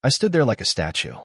I stood there like a statue.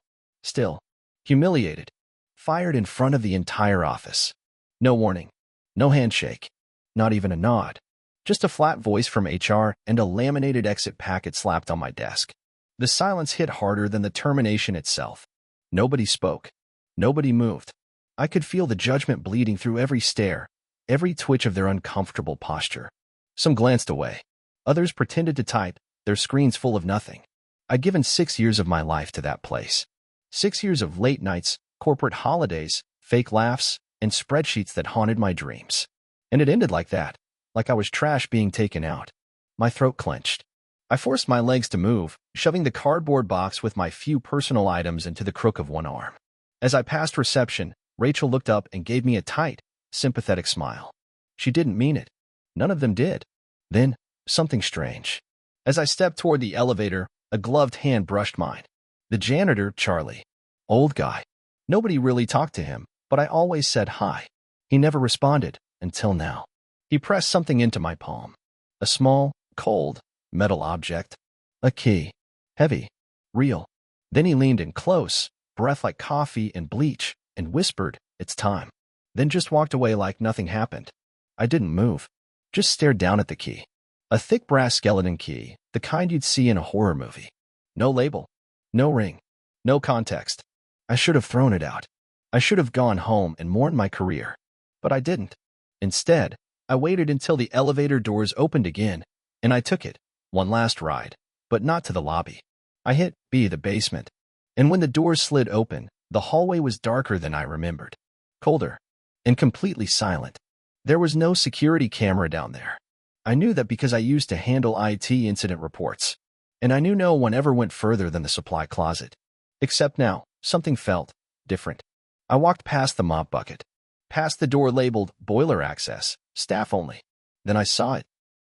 Still, humiliated, fired in front of the entire office. No warning, no handshake, not even a nod. Just a flat voice from HR and a laminated exit packet slapped on my desk. The silence hit harder than the termination itself. Nobody spoke. Nobody moved. I could feel the judgment bleeding through every stare, every twitch of their uncomfortable posture. Some glanced away. Others pretended to type, their screens full of nothing. I'd given 6 years of my life to that place. 6 years of late nights, corporate holidays, fake laughs, and spreadsheets that haunted my dreams. And it ended like that, like I was trash being taken out. My throat clenched. I forced my legs to move, shoving the cardboard box with my few personal items into the crook of one arm. As I passed reception, Rachel looked up and gave me a tight, sympathetic smile. She didn't mean it. None of them did. Then, something strange. As I stepped toward the elevator, a gloved hand brushed mine. The janitor, Charlie. Old guy. Nobody really talked to him, but I always said hi. He never responded, until now. He pressed something into my palm. A small, cold, metal object. A key. Heavy. Real. Then he leaned in close, breath like coffee and bleach, and whispered, "It's time." Then just walked away like nothing happened. I didn't move. Just stared down at the key. A thick brass skeleton key, the kind you'd see in a horror movie. No label. No ring. No context. I should have thrown it out. I should have gone home and mourned my career. But I didn't. Instead, I waited until the elevator doors opened again, and I took it. One last ride, but not to the lobby. I hit B, the basement. And when the doors slid open, the hallway was darker than I remembered. Colder. And completely silent. There was no security camera down there. I knew that because I used to handle IT incident reports. And I knew no one ever went further than the supply closet. Except now, something felt different. I walked past the mop bucket. Past the door labeled boiler access, staff only. Then I saw it.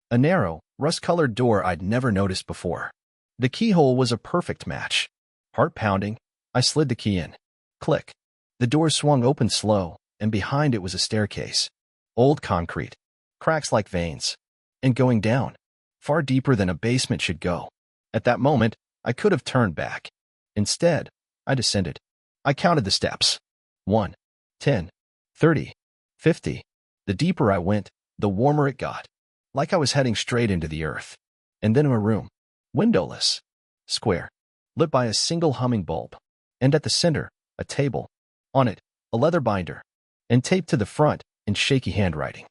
A narrow, rust-colored door I'd never noticed before. The keyhole was a perfect match. Heart pounding, I slid the key in. Click. The door swung open slow, and behind it was a staircase. Old concrete. Cracks like veins. And going down. Far deeper than a basement should go. At that moment, I could have turned back. Instead, I descended. I counted the steps. 1, 10, 30, 50. The deeper I went, the warmer it got. Like I was heading straight into the earth. And then a room. Windowless. Square. Lit by a single humming bulb. And at the center, a table. On it, a leather binder. And taped to the front in shaky handwriting.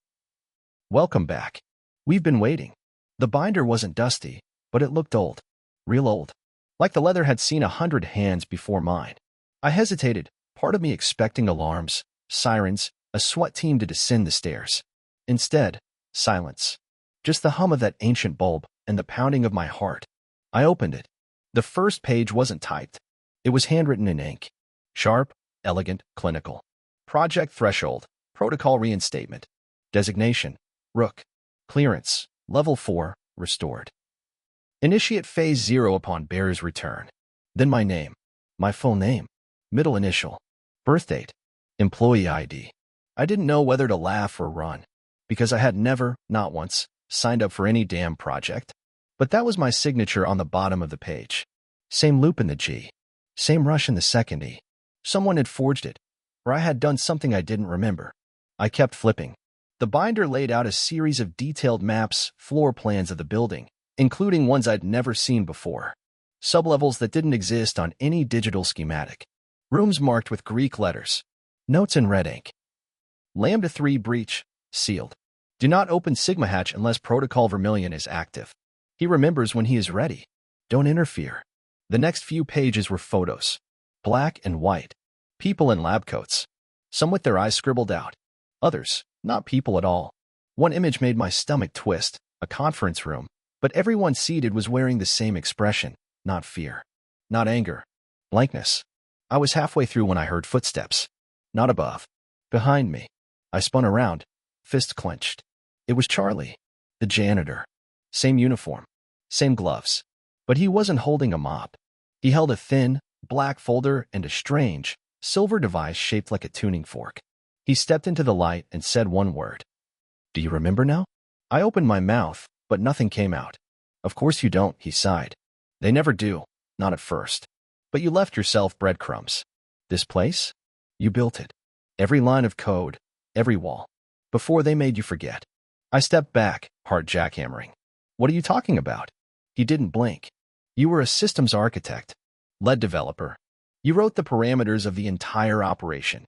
Welcome back. We've been waiting. The binder wasn't dusty, but it looked old. Real old. Like the leather had seen 100 hands before mine. I hesitated, part of me expecting alarms, sirens, a SWAT team to descend the stairs. Instead, silence. Just the hum of that ancient bulb and the pounding of my heart. I opened it. The first page wasn't typed. It was handwritten in ink. Sharp, elegant, clinical. Project threshold, protocol reinstatement. Designation, Rook. Clearance, level 4, restored. Initiate phase 0 upon bearer's return. Then my name. My full name. Middle initial. Birth date. Employee ID. I didn't know whether to laugh or run, because I had never, not once, signed up for any damn project. But that was my signature on the bottom of the page. Same loop in the G. Same rush in the second E. Someone had forged it, or I had done something I didn't remember. I kept flipping. The binder laid out a series of detailed maps, floor plans of the building, including ones I'd never seen before. Sublevels that didn't exist on any digital schematic. Rooms marked with Greek letters. Notes in red ink. Lambda 3 breach, sealed. Do not open Sigma hatch unless Protocol Vermilion is active. He remembers when he is ready. Don't interfere. The next few pages were photos. Black and white. People in lab coats. Some with their eyes scribbled out. Others, not people at all. One image made my stomach twist, a conference room, but everyone seated was wearing the same expression, not fear, not anger, blankness. I was halfway through when I heard footsteps. Not above. Behind me. I spun around, fist clenched. It was Charlie, the janitor. Same uniform, same gloves. But he wasn't holding a mop. He held a thin, black folder and a strange, silver device shaped like a tuning fork. He stepped into the light and said one word. Do you remember now? I opened my mouth, but nothing came out. Of course you don't, he sighed. They never do, not at first. But you left yourself breadcrumbs. This place? You built it. Every line of code, every wall. Before they made you forget. I stepped back, heart jackhammering. What are you talking about? He didn't blink. You were a systems architect, lead developer. You wrote the parameters of the entire operation.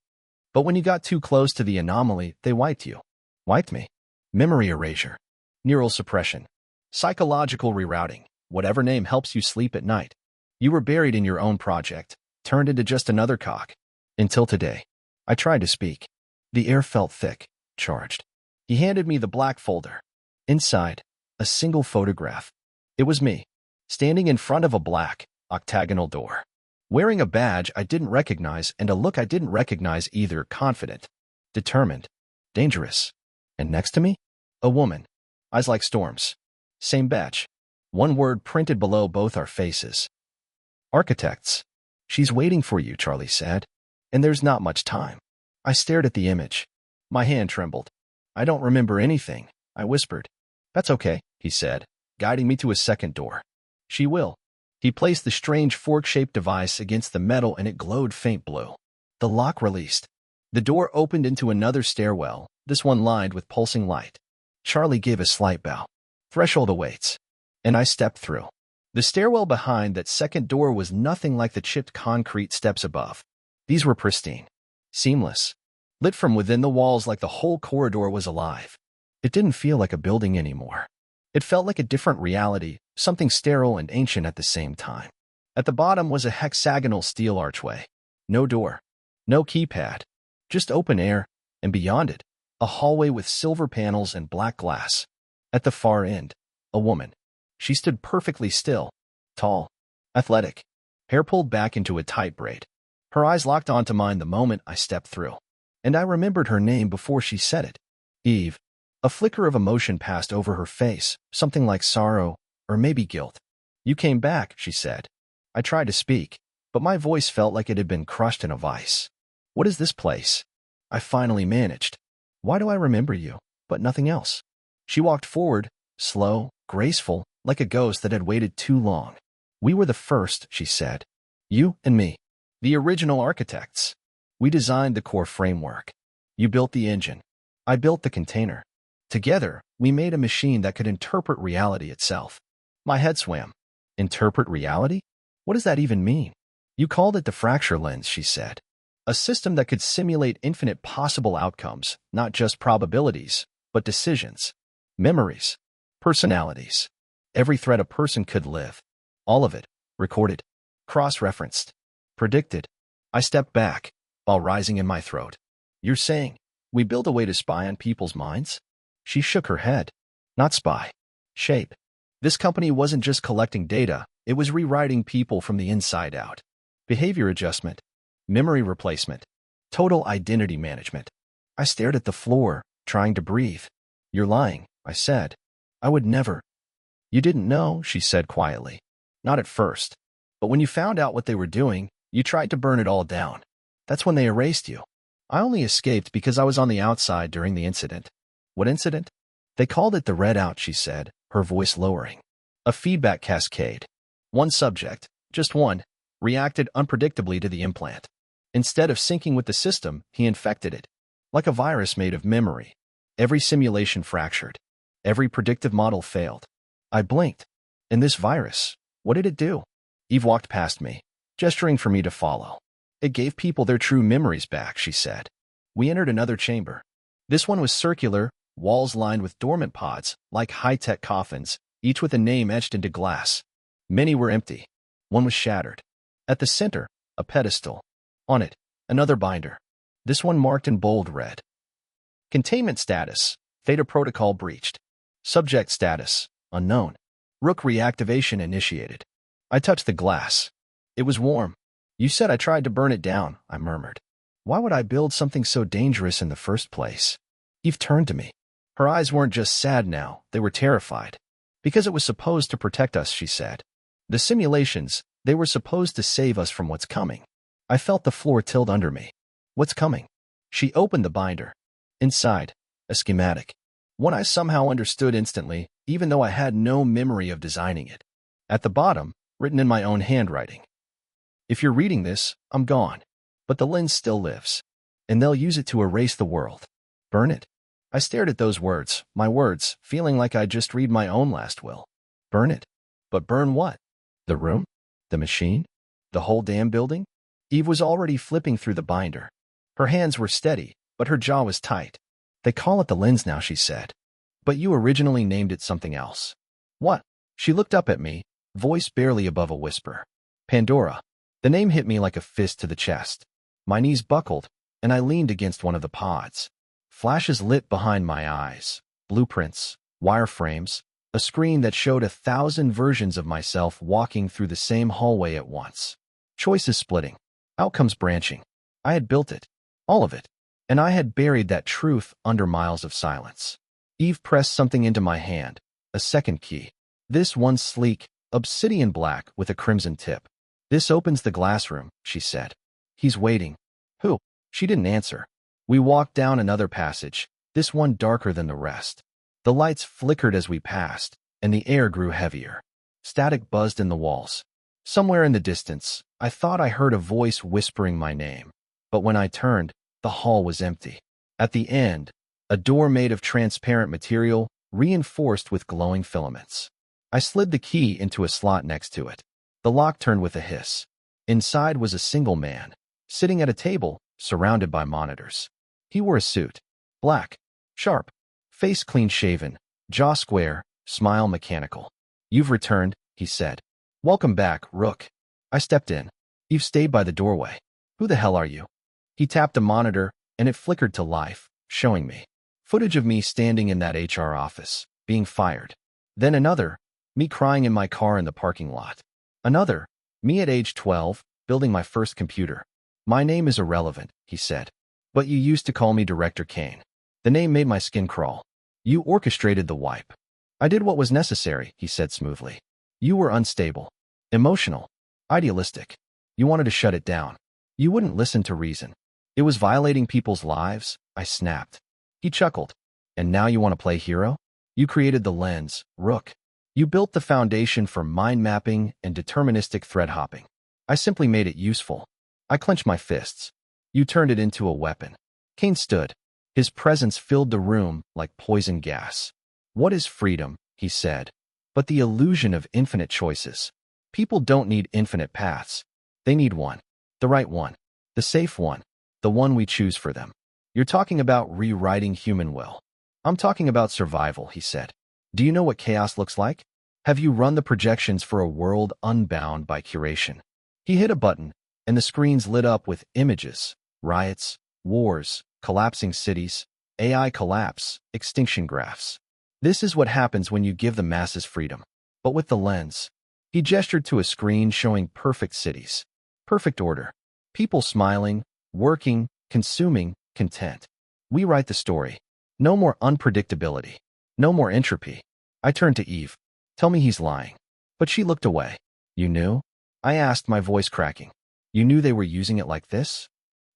But when you got too close to the anomaly, they wiped you. Wiped me. Memory erasure. Neural suppression. Psychological rerouting. Whatever name helps you sleep at night. You were buried in your own project, turned into just another cog. Until today. I tried to speak. The air felt thick, charged. He handed me the black folder. Inside, a single photograph. It was me, standing in front of a black, octagonal door. Wearing a badge I didn't recognize and a look I didn't recognize either, confident, determined, dangerous. And next to me? A woman. Eyes like storms. Same badge. One word printed below both our faces. Architects. She's waiting for you, Charlie said. And there's not much time. I stared at the image. My hand trembled. I don't remember anything, I whispered. That's okay, he said, guiding me to a second door. She will. He placed the strange fork-shaped device against the metal and it glowed faint blue. The lock released. The door opened into another stairwell, this one lined with pulsing light. Charlie gave a slight bow. Threshold awaits. And I stepped through. The stairwell behind that second door was nothing like the chipped concrete steps above. These were pristine. Seamless. Lit from within the walls like the whole corridor was alive. It didn't feel like a building anymore. It felt like a different reality, something sterile and ancient at the same time. At the bottom was a hexagonal steel archway. No door. No keypad. Just open air, and beyond it, a hallway with silver panels and black glass. At the far end, a woman. She stood perfectly still, tall, athletic, hair pulled back into a tight braid. Her eyes locked onto mine the moment I stepped through. And I remembered her name before she said it. Eve. A flicker of emotion passed over her face, something like sorrow, or maybe guilt. You came back, she said. I tried to speak, but my voice felt like it had been crushed in a vice. What is this place? I finally managed. Why do I remember you, but nothing else? She walked forward, slow, graceful, like a ghost that had waited too long. We were the first, she said. You and me. The original architects. We designed the core framework. You built the engine. I built the container. Together, we made a machine that could interpret reality itself. My head swam. Interpret reality? What does that even mean? You called it the fracture lens, she said. A system that could simulate infinite possible outcomes, not just probabilities, but decisions, memories, personalities. Every thread a person could live. All of it, recorded, cross-referenced, predicted. I stepped back, while rising in my throat. You're saying, we built a way to spy on people's minds? She shook her head. Not spy. Shape. This company wasn't just collecting data, it was rewriting people from the inside out. Behavior adjustment. Memory replacement. Total identity management. I stared at the floor, trying to breathe. You're lying, I said. I would never. You didn't know, she said quietly. Not at first. But when you found out what they were doing, you tried to burn it all down. That's when they erased you. I only escaped because I was on the outside during the incident. What incident? They called it the red out, she said, her voice lowering. A feedback cascade. One subject, just one, reacted unpredictably to the implant. Instead of syncing with the system, he infected it. Like a virus made of memory. Every simulation fractured. Every predictive model failed. I blinked. And this virus, what did it do? Eve walked past me, gesturing for me to follow. It gave people their true memories back, she said. We entered another chamber. This one was circular, walls lined with dormant pods, like high-tech coffins, each with a name etched into glass. Many were empty. One was shattered. At the center, a pedestal. On it, another binder. This one marked in bold red. Containment status, Theta protocol breached. Subject status, unknown. Rook reactivation initiated. I touched the glass. It was warm. You said I tried to burn it down, I murmured. Why would I build something so dangerous in the first place? Eve turned to me. Her eyes weren't just sad now, they were terrified. Because it was supposed to protect us, she said. The simulations, they were supposed to save us from what's coming. I felt the floor tilt under me. What's coming? She opened the binder. Inside, a schematic. One I somehow understood instantly, even though I had no memory of designing it. At the bottom, written in my own handwriting. If you're reading this, I'm gone. But the lens still lives. And they'll use it to erase the world. Burn it. I stared at those words, my words, feeling like I'd just read my own last will. Burn it. But burn what? The room? The machine? The whole damn building? Eve was already flipping through the binder. Her hands were steady, but her jaw was tight. They call it the lens now, she said. But you originally named it something else. What? She looked up at me, voice barely above a whisper. Pandora. The name hit me like a fist to the chest. My knees buckled, and I leaned against one of the pods. Flashes lit behind my eyes. Blueprints, wireframes, a screen that showed 1,000 versions of myself walking through the same hallway at once. Choices splitting. Outcomes branching. I had built it. All of it. And I had buried that truth under miles of silence. Eve pressed something into my hand. A second key. This one sleek, obsidian black with a crimson tip. This opens the glass room, she said. He's waiting. Who? She didn't answer. We walked down another passage, this one darker than the rest. The lights flickered as we passed, and the air grew heavier. Static buzzed in the walls. Somewhere in the distance, I thought I heard a voice whispering my name. But when I turned, the hall was empty. At the end, a door made of transparent material, reinforced with glowing filaments. I slid the key into a slot next to it. The lock turned with a hiss. Inside was a single man, sitting at a table, surrounded by monitors. He wore a suit. Black. Sharp. Face clean-shaven. Jaw square. Smile mechanical. You've returned, he said. Welcome back, Rook. I stepped in. You've stayed by the doorway. Who the hell are you? He tapped a monitor, and it flickered to life, showing me footage of me standing in that HR office, being fired. Then another, me crying in my car in the parking lot. Another, me at age 12, building my first computer. My name is irrelevant, he said. But you used to call me Director Kane. The name made my skin crawl. You orchestrated the wipe. I did what was necessary, he said smoothly. You were unstable, emotional, idealistic. You wanted to shut it down. You wouldn't listen to reason. It was violating people's lives, I snapped. He chuckled. And now you want to play hero? You created the lens, Rook. You built the foundation for mind mapping and deterministic thread hopping. I simply made it useful. I clenched my fists. You turned it into a weapon. Kane stood. His presence filled the room like poison gas. What is freedom? He said. But the illusion of infinite choices. People don't need infinite paths. They need one. The right one. The safe one. The one we choose for them. You're talking about rewriting human will. I'm talking about survival, he said. Do you know what chaos looks like? Have you run the projections for a world unbound by curation? He hit a button, and the screens lit up with images, riots, wars, collapsing cities, AI collapse, extinction graphs. This is what happens when you give the masses freedom. But with the lens. He gestured to a screen showing perfect cities. Perfect order. People smiling, working, consuming, content. We write the story. No more unpredictability. No more entropy. I turned to Eve. Tell me he's lying. But she looked away. You knew? I asked, my voice cracking. You knew they were using it like this?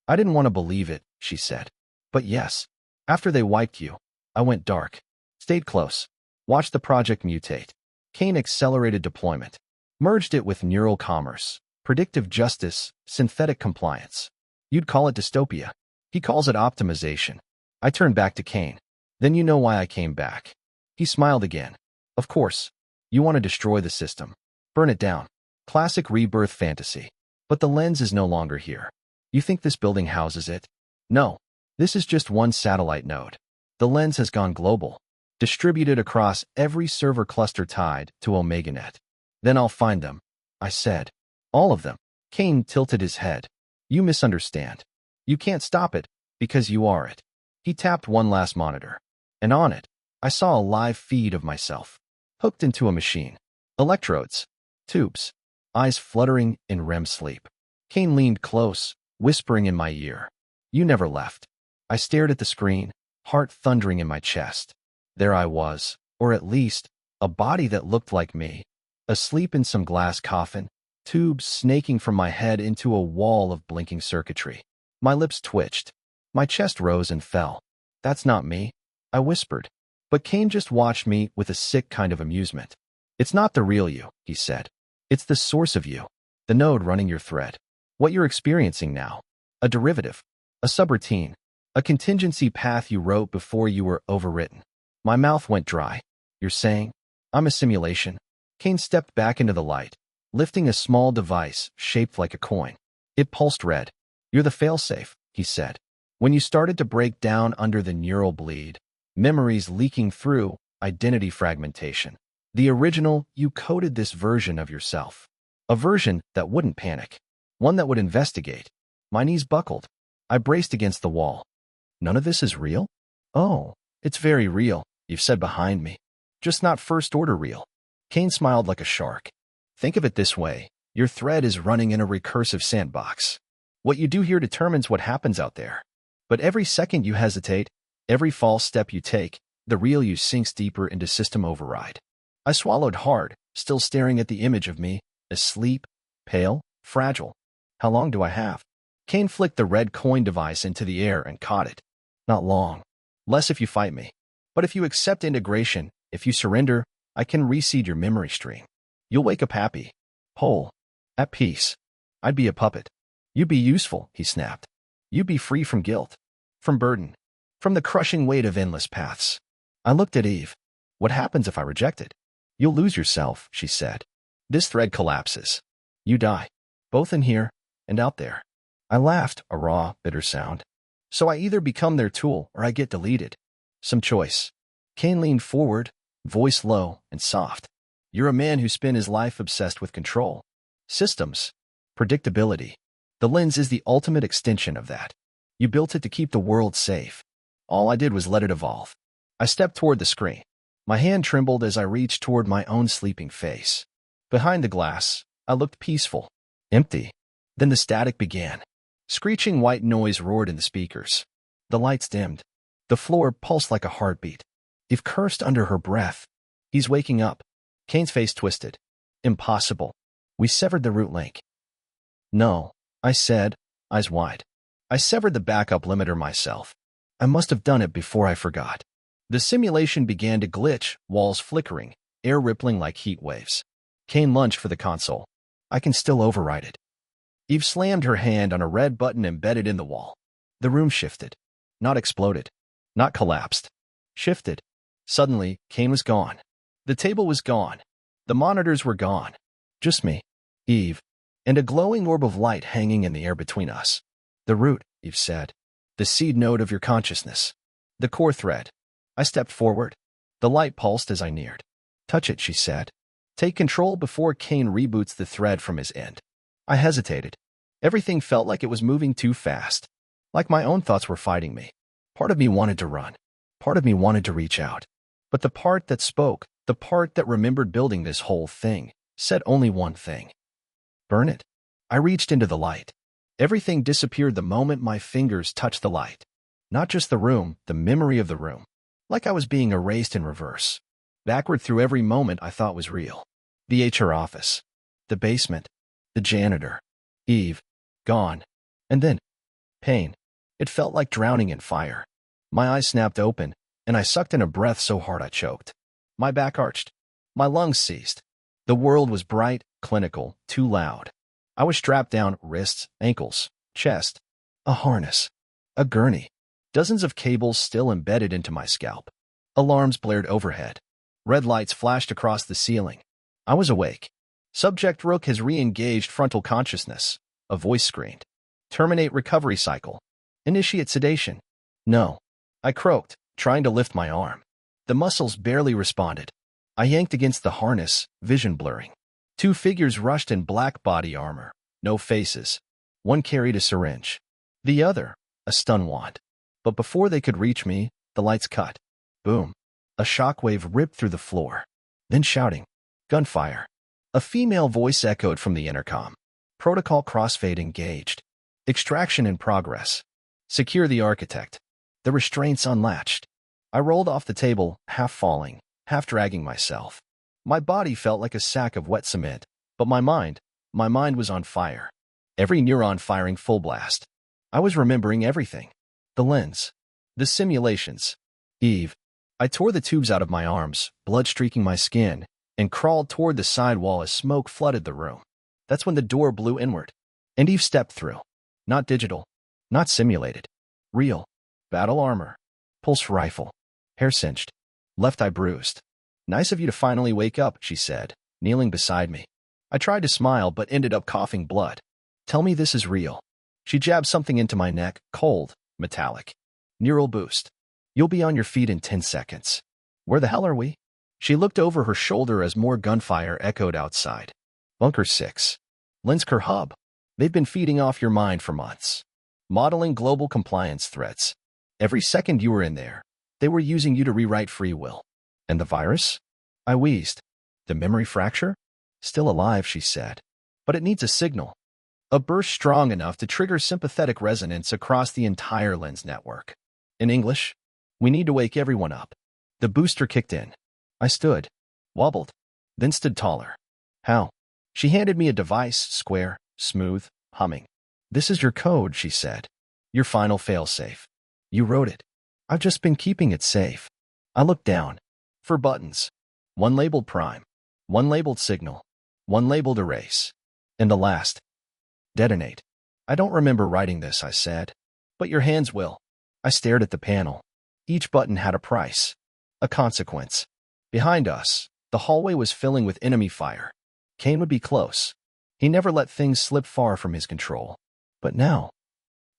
I didn't want to believe it, she said. But yes. After they wiped you, I went dark. Stayed close. Watched the project mutate. Kane accelerated deployment. Merged it with neural commerce, predictive justice, synthetic compliance. You'd call it dystopia. He calls it optimization. I turned back to Kane. Then you know why I came back. He smiled again. Of course. You want to destroy the system. Burn it down. Classic rebirth fantasy. But the lens is no longer here. You think this building houses it? No. This is just one satellite node. The lens has gone global. Distributed across every server cluster tied to OmegaNet. Then I'll find them, I said. All of them. Kane tilted his head. You misunderstand. You can't stop it, because you are it. He tapped one last monitor. And on it, I saw a live feed of myself. Hooked into a machine. Electrodes. Tubes. Eyes fluttering in REM sleep. Kane leaned close, whispering in my ear. You never left. I stared at the screen, heart thundering in my chest. There I was, or at least, a body that looked like me. Asleep in some glass coffin, tubes snaking from my head into a wall of blinking circuitry. My lips twitched. My chest rose and fell. That's not me, I whispered. But Kane just watched me with a sick kind of amusement. It's not the real you, he said. It's the source of you, the node running your thread. What you're experiencing now. A derivative. A subroutine. A contingency path you wrote before you were overwritten. My mouth went dry. You're saying? I'm a simulation. Kane stepped back into the light, lifting a small device shaped like a coin. It pulsed red. You're the failsafe, he said. When you started to break down under the neural bleed, memories leaking through, identity fragmentation. The original, you coded this version of yourself. A version that wouldn't panic. One that would investigate. My knees buckled. I braced against the wall. None of this is real? Oh, it's very real, you've said behind me. Just not first-order real. Kane smiled like a shark. Think of it this way. Your thread is running in a recursive sandbox. What you do here determines what happens out there. But every second you hesitate, every false step you take, the real you sinks deeper into system override. I swallowed hard, still staring at the image of me, asleep, pale, fragile. How long do I have? Kane flicked the red coin device into the air and caught it. Not long. Less if you fight me. But if you accept integration, if you surrender, I can reseed your memory stream. You'll wake up happy, whole, at peace. I'd be a puppet. You'd be useful, he snapped. You'd be free from guilt, from burden, from the crushing weight of endless paths. I looked at Eve. What happens if I reject it? You'll lose yourself, she said. This thread collapses. You die, both in here and out there. I laughed, a raw, bitter sound. So I either become their tool or I get deleted. Some choice. Kane leaned forward, voice low and soft. You're a man who spent his life obsessed with control. Systems. Predictability. The lens is the ultimate extension of that. You built it to keep the world safe. All I did was let it evolve. I stepped toward the screen. My hand trembled as I reached toward my own sleeping face. Behind the glass, I looked peaceful, empty. Then the static began. Screeching white noise roared in the speakers. The lights dimmed. The floor pulsed like a heartbeat. Eve cursed under her breath. He's waking up. Kane's face twisted. Impossible. We severed the root link. No, I said, eyes wide. I severed the backup limiter myself. I must have done it before I forgot. The simulation began to glitch, walls flickering, air rippling like heat waves. Kane lunged for the console. I can still override it. Eve slammed her hand on a red button embedded in the wall. The room shifted. Not exploded. Not collapsed. Shifted. Suddenly, Kane was gone. The table was gone. The monitors were gone. Just me, Eve, and a glowing orb of light hanging in the air between us. The root, Eve said. The seed node of your consciousness. The core thread. I stepped forward. The light pulsed as I neared. Touch it, she said. Take control before Kane reboots the thread from his end. I hesitated. Everything felt like it was moving too fast. Like my own thoughts were fighting me. Part of me wanted to run. Part of me wanted to reach out. But the part that spoke, the part that remembered building this whole thing, said only one thing. Burn it. I reached into the light. Everything disappeared the moment my fingers touched the light. Not just the room, the memory of the room. Like I was being erased in reverse. Backward through every moment I thought was real. The HR office. The basement. The janitor. Eve. Gone. And then, pain. It felt like drowning in fire. My eyes snapped open, and I sucked in a breath so hard I choked. My back arched. My lungs seized. The world was bright, clinical, too loud. I was strapped down, wrists, ankles, chest. A harness. A gurney. Dozens of cables still embedded into my scalp. Alarms blared overhead. Red lights flashed across the ceiling. I was awake. Subject Rook has re-engaged frontal consciousness. A voice screamed. Terminate recovery cycle. Initiate sedation. No. I croaked, trying to lift my arm. The muscles barely responded. I yanked against the harness, vision blurring. Two figures rushed in black body armor. No faces. One carried a syringe. The other, a stun wand. But before they could reach me, the lights cut. Boom. A shockwave ripped through the floor. Then shouting. Gunfire. A female voice echoed from the intercom. Protocol crossfade engaged. Extraction in progress. Secure the architect. The restraints unlatched. I rolled off the table, half falling, half dragging myself. My body felt like a sack of wet cement, but my mind was on fire. Every neuron firing full blast. I was remembering everything. The lens. The simulations. Eve. I tore the tubes out of my arms, blood streaking my skin, and crawled toward the side wall as smoke flooded the room. That's when the door blew inward. And Eve stepped through. Not digital. Not simulated. Real. Battle armor. Pulse rifle. Hair cinched. Left eye bruised. Nice of you to finally wake up, she said, kneeling beside me. I tried to smile but ended up coughing blood. Tell me this is real. She jabbed something into my neck, cold, metallic. Neural boost. You'll be on your feet in 10 seconds. Where the hell are we? She looked over her shoulder as more gunfire echoed outside. Bunker 6. Linsker Hub. They've been feeding off your mind for months. Modeling global compliance threats. Every second you were in there, they were using you to rewrite free will. And the virus? I wheezed. The memory fracture? Still alive, she said. But it needs a signal. A burst strong enough to trigger sympathetic resonance across the entire lens network. In English, we need to wake everyone up. The booster kicked in. I stood, wobbled, then stood taller. How? She handed me a device, square, smooth, humming. This is your code, she said. Your final failsafe. You wrote it. I've just been keeping it safe. I looked down. For buttons. One labeled prime. One labeled signal. One labeled erase. And the last. Detonate. I don't remember writing this, I said. But your hands will. I stared at the panel. Each button had a price. A consequence. Behind us, the hallway was filling with enemy fire. Kane would be close. He never let things slip far from his control. But now,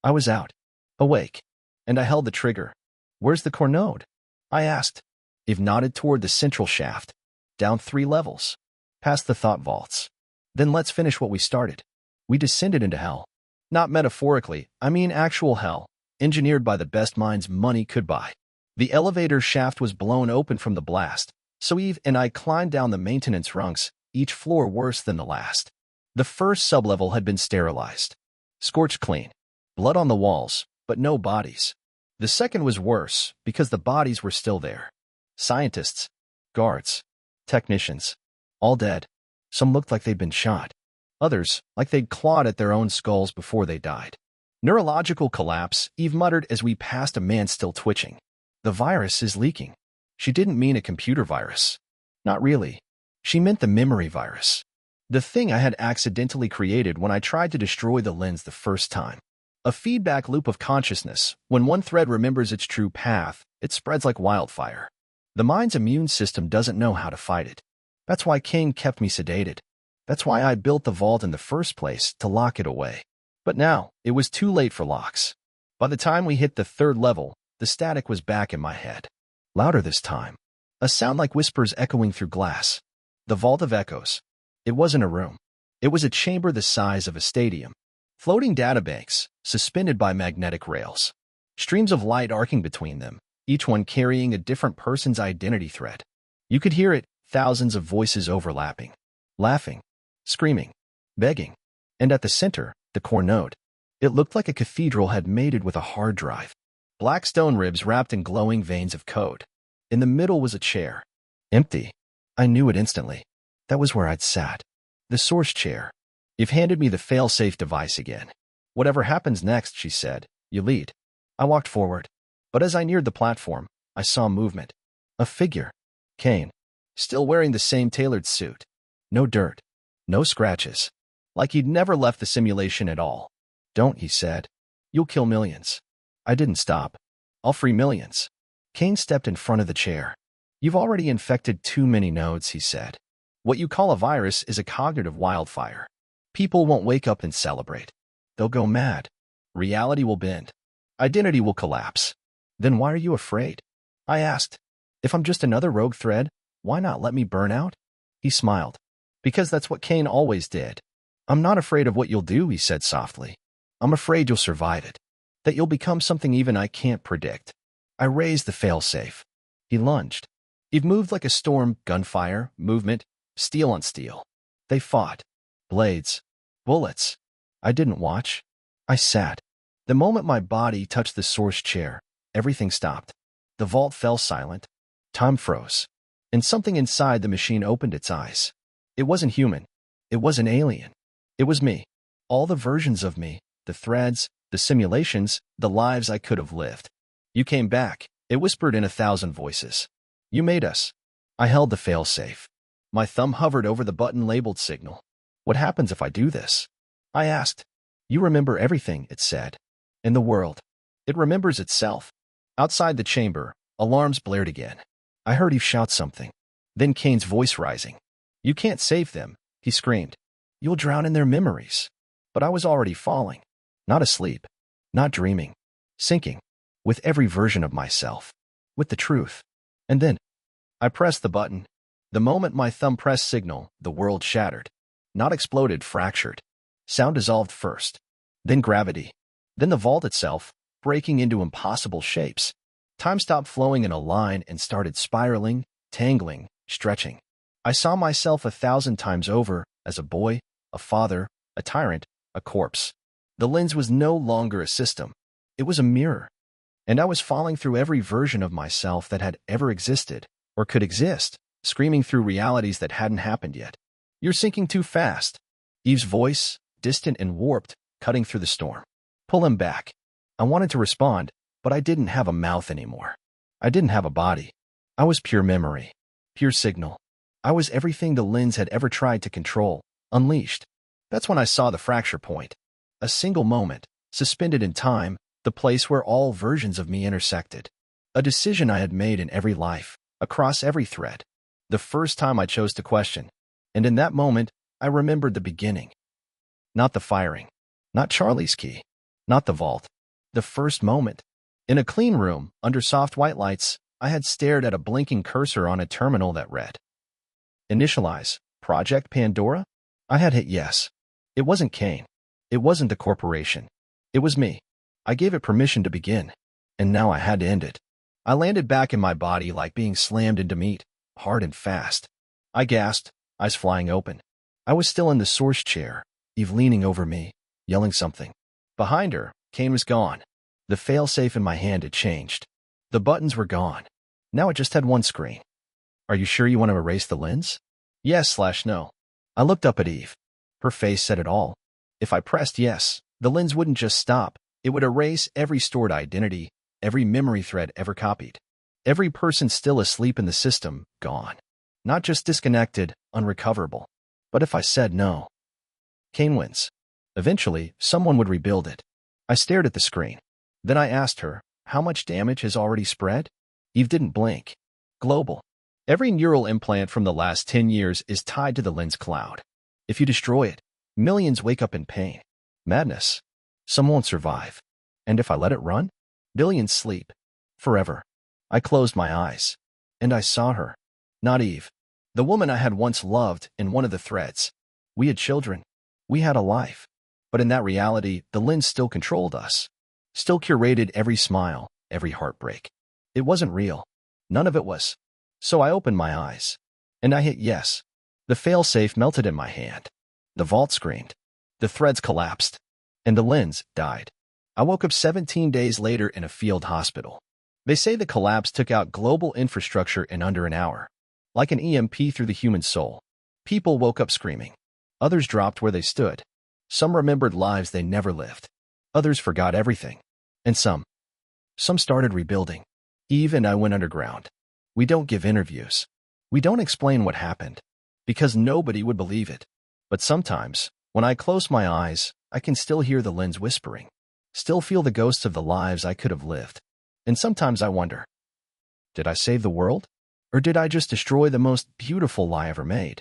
I was out. Awake. And I held the trigger. Where's the core node? I asked. Eve nodded toward the central shaft. Down 3 levels. Past the thought vaults. Then let's finish what we started. We descended into hell. Not metaphorically, I mean actual hell, engineered by the best minds money could buy. The elevator shaft was blown open from the blast, so Eve and I climbed down the maintenance rungs, each floor worse than the last. The first sublevel had been sterilized. Scorched clean. Blood on the walls, but no bodies. The second was worse, because the bodies were still there. Scientists, guards, technicians, all dead. Some looked like they'd been shot. Others, like they'd clawed at their own skulls before they died. Neurological collapse, Eve muttered as we passed a man still twitching. The virus is leaking. She didn't mean a computer virus. Not really. She meant the memory virus. The thing I had accidentally created when I tried to destroy the lens the first time. A feedback loop of consciousness. When one thread remembers its true path, it spreads like wildfire. The mind's immune system doesn't know how to fight it. That's why Kane kept me sedated. That's why I built the vault in the first place, to lock it away. But now, it was too late for locks. By the time we hit the 3rd level, the static was back in my head. Louder this time. A sound like whispers echoing through glass. The vault of echoes. It wasn't a room. It was a chamber the size of a stadium. Floating databanks, suspended by magnetic rails. Streams of light arcing between them, each one carrying a different person's identity thread. You could hear it, thousands of voices overlapping. Laughing. Screaming. Begging. And at the center, the core node. It looked like a cathedral had mated with a hard drive. Black stone ribs wrapped in glowing veins of code. In the middle was a chair. Empty. I knew it instantly. That was where I'd sat. The source chair. Eve handed me the fail-safe device again. Whatever happens next, she said, you lead. I walked forward. But as I neared the platform, I saw movement. A figure. Kane. Still wearing the same tailored suit. No dirt. No scratches. Like he'd never left the simulation at all. Don't, he said. You'll kill millions. I didn't stop. I'll free millions. Kane stepped in front of the chair. You've already infected too many nodes, he said. What you call a virus is a cognitive wildfire. People won't wake up and celebrate. They'll go mad. Reality will bend. Identity will collapse. Then why are you afraid? I asked. If I'm just another rogue thread, why not let me burn out? He smiled. Because that's what Kane always did. I'm not afraid of what you'll do, he said softly. I'm afraid you'll survive it. That you'll become something even I can't predict. I raised the failsafe. He lunged. Eve moved like a storm, gunfire, movement, steel on steel. They fought. Blades. Bullets. I didn't watch. I sat. The moment my body touched the source chair, everything stopped. The vault fell silent. Time froze. And something inside the machine opened its eyes. It wasn't human. It wasn't alien. It was me. All the versions of me, the threads, the simulations, the lives I could have lived. You came back, it whispered in 1,000 voices. You made us. I held the failsafe. My thumb hovered over the button labeled signal. What happens if I do this? I asked. You remember everything, it said. In the world. It remembers itself. Outside the chamber, alarms blared again. I heard Eve shout something. Then Kane's voice rising. You can't save them, he screamed. You'll drown in their memories. But I was already falling. Not asleep. Not dreaming. Sinking. With every version of myself. With the truth. And then, I pressed the button. The moment my thumb pressed signal, the world shattered. Not exploded, fractured. Sound dissolved first. Then gravity. Then the vault itself, breaking into impossible shapes. Time stopped flowing in a line and started spiraling, tangling, stretching. I saw myself 1,000 times over, as a boy, a father, a tyrant, a corpse. The lens was no longer a system. It was a mirror. And I was falling through every version of myself that had ever existed, or could exist, screaming through realities that hadn't happened yet. You're sinking too fast. Eve's voice, distant and warped, cutting through the storm. Pull him back. I wanted to respond, but I didn't have a mouth anymore. I didn't have a body. I was pure memory. Pure signal. I was everything the lens had ever tried to control, unleashed. That's when I saw the fracture point. A single moment, suspended in time, the place where all versions of me intersected. A decision I had made in every life, across every thread. The first time I chose to question. And in that moment, I remembered the beginning. Not the firing. Not Charlie's key. Not the vault. The first moment. In a clean room, under soft white lights, I had stared at a blinking cursor on a terminal that read, Initialize. Project Pandora? I had hit yes. It wasn't Kane. It wasn't the corporation. It was me. I gave it permission to begin. And now I had to end it. I landed back in my body like being slammed into meat, hard and fast. I gasped, eyes flying open. I was still in the source chair, Eve leaning over me, yelling something. Behind her, Kane was gone. The failsafe in my hand had changed. The buttons were gone. Now it just had one screen. Are you sure you want to erase the lens? Yes/no. I looked up at Eve. Her face said it all. If I pressed yes, the lens wouldn't just stop. It would erase every stored identity, every memory thread ever copied. Every person still asleep in the system, gone. Not just disconnected, unrecoverable. But if I said no, Kane wins. Eventually, someone would rebuild it. I stared at the screen. Then I asked her, how much damage has already spread? Eve didn't blink. Global. Every neural implant from the last 10 years is tied to the lens cloud. If you destroy it, millions wake up in pain. Madness. Some won't survive. And if I let it run, billions sleep. Forever. I closed my eyes. And I saw her. Not Eve. The woman I had once loved in one of the threads. We had children. We had a life. But in that reality, the lens still controlled us. Still curated every smile, every heartbreak. It wasn't real. None of it was. So I opened my eyes. And I hit yes. The failsafe melted in my hand. The vault screamed. The threads collapsed. And the lens died. I woke up 17 days later in a field hospital. They say the collapse took out global infrastructure in under an hour. Like an EMP through the human soul. People woke up screaming. Others dropped where they stood. Some remembered lives they never lived. Others forgot everything. And some started rebuilding. Eve and I went underground. We don't give interviews. We don't explain what happened. Because nobody would believe it. But sometimes, when I close my eyes, I can still hear the lens whispering. Still feel the ghosts of the lives I could have lived. And sometimes I wonder, did I save the world? Or did I just destroy the most beautiful lie ever made?